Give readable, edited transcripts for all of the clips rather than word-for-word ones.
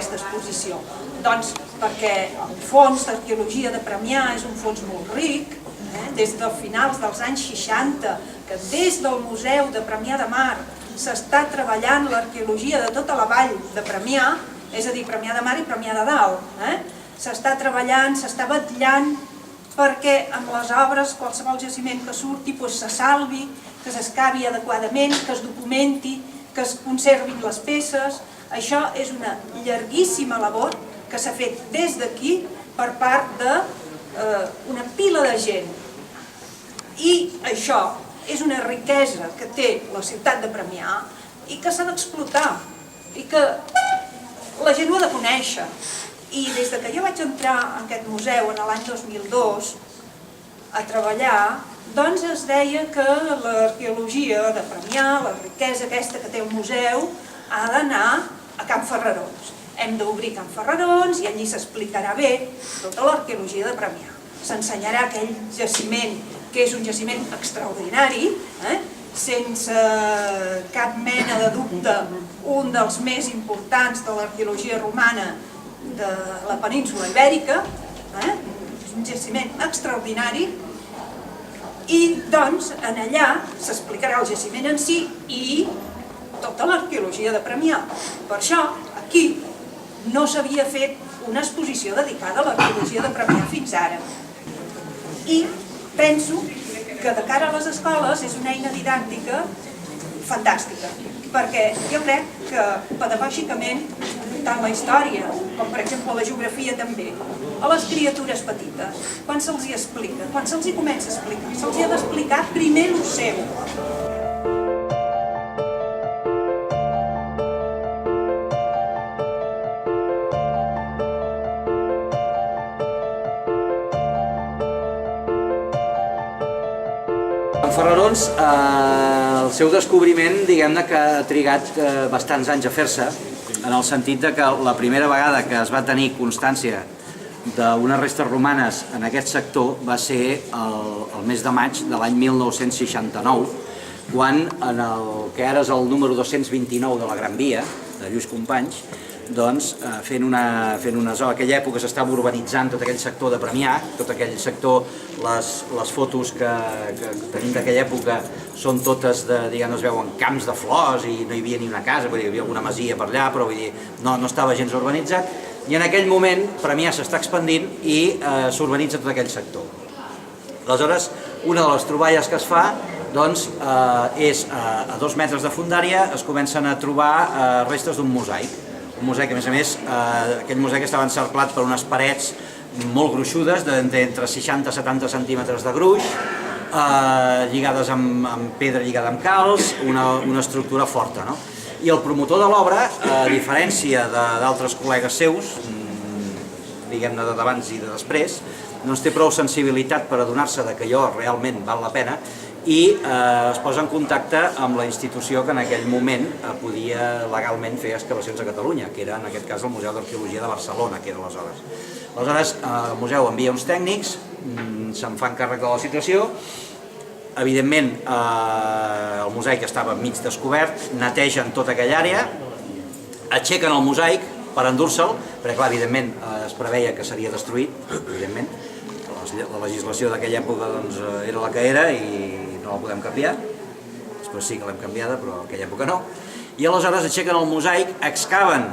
aquesta exposició? Doncs perquè el fons d'arqueologia de Premià és un fons molt ric, des dels finals dels anys 60, que des del Museu de Premià de Mar s'està treballant l'arqueologia de tota la vall de Premià, és a dir, Premià de Mar i Premià de Dalt. S'està treballant, s'està vetllant perquè amb les obres qualsevol jaciment que surti se salvi, que s'excavi adequadament, que es documenti, que es conservin les peces. Això és una llarguíssima labor que s'ha fet des d'aquí per part d'una pila de gent. I això és una riquesa que té la ciutat de Premià i que s'ha d'explotar i que la gent ho ha de conèixer. I des que jo vaig entrar en aquest museu en l'any 2002 a treballar, doncs es deia que l'arqueologia de Premià, la riquesa aquesta que té el museu, ha d'anar a Can Ferrarons. Hem d'obrir Can Ferrarons i allí s'explicarà bé tota l'arqueologia de Premià. S'ensenyarà aquell jaciment, que és un jaciment extraordinari, sense cap mena de dubte, un dels més importants de l'arqueologia romana de la península Ibèrica, és un jaciment extraordinari, i doncs allà s'explicarà el jaciment en si i tota l'arqueologia de Premià. Per això aquí no s'havia fet una exposició dedicada a l'arqueologia de Premià fins ara. I penso que de cara a les escoles és una eina didàctica fantàstica, perquè jo crec que pedagògicament tant la història com per exemple la geografia també, a les criatures petites, quan se'ls hi explica, quan se'ls hi comença a explicar, se'ls hi ha d'explicar primer el seu. En Ferrarons, el seu descobriment, diguem-ne que ha trigat bastants anys a fer-se, en el sentit que la primera vegada que es va tenir constància d'unes restes romanes en aquest sector va ser el mes de maig de l'any 1969, quan en el que ara és el número 229 de la Gran Via, de Lluís Companys, doncs fent una zona, en aquella època s'estava urbanitzant tot aquell sector de Premià, tot aquell sector, les fotos que tenim d'aquella època són totes, diguem-ne, es veuen camps de flors i no hi havia ni una casa, hi havia alguna masia per allà, però no estava gens urbanitzat, i en aquell moment Premià s'està expandint i s'urbanitza tot aquell sector. Aleshores, una de les troballes que es fa doncs, és a 2 metres de fondària es comencen a trobar restes d'un mosaic. Un mosaic, a més, aquell mosaic estava encerclat per unes parets molt gruixudes, d'entre 60 i 70 centímetres de gruix, lligades amb pedra lligada amb calç, una estructura forta. I el promotor de l'obra, a diferència d'altres col·legues seus, diguem-ne d'abans i de després, doncs té prou sensibilitat per adonar-se que allò realment val la pena i es posa en contacte amb la institució que en aquell moment podia legalment fer excavacions a Catalunya, que era en aquest cas el Museu d'Arqueologia de Barcelona, que era aleshores. Aleshores el museu envia uns tècnics, se'n fan càrrec de la situació, evidentment el mosaic estava mig descobert, netegen tota aquella àrea, aixequen el mosaic per endur-se'l, perquè clar, evidentment es preveia que seria destruït, evidentment, la legislació d'aquella època era la que era i no la podem canviar, després sí que l'hem canviada però en aquella època no, i aleshores aixequen el mosaic, excaven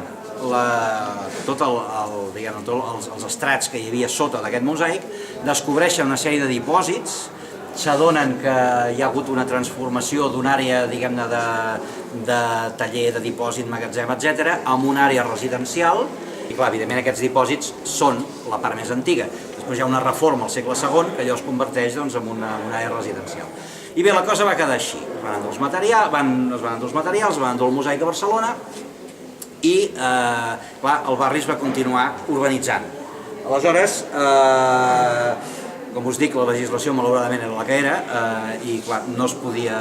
tots els estrats que hi havia sota d'aquest mosaic, descobreixen una sèrie de dipòsits, s'adonen que hi ha hagut una transformació d'una àrea, diguem-ne, de taller, de dipòsit, magatzem, etc., amb una àrea residencial, i clar, evidentment aquests dipòsits són la part més antiga. Després hi ha una reforma al segle II que allò es converteix en una àrea residencial. I bé, la cosa va quedar així. Es van endur els materials, van endur el mosaic a Barcelona i clar, el barri es va continuar urbanitzant. Aleshores, com us dic, la legislació malauradament era la que era i clar, no es podia,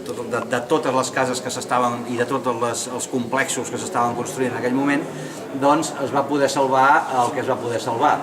de totes les cases que s'estaven i de tots els complexos que s'estaven construint en aquell moment, doncs es va poder salvar el que es va poder salvar.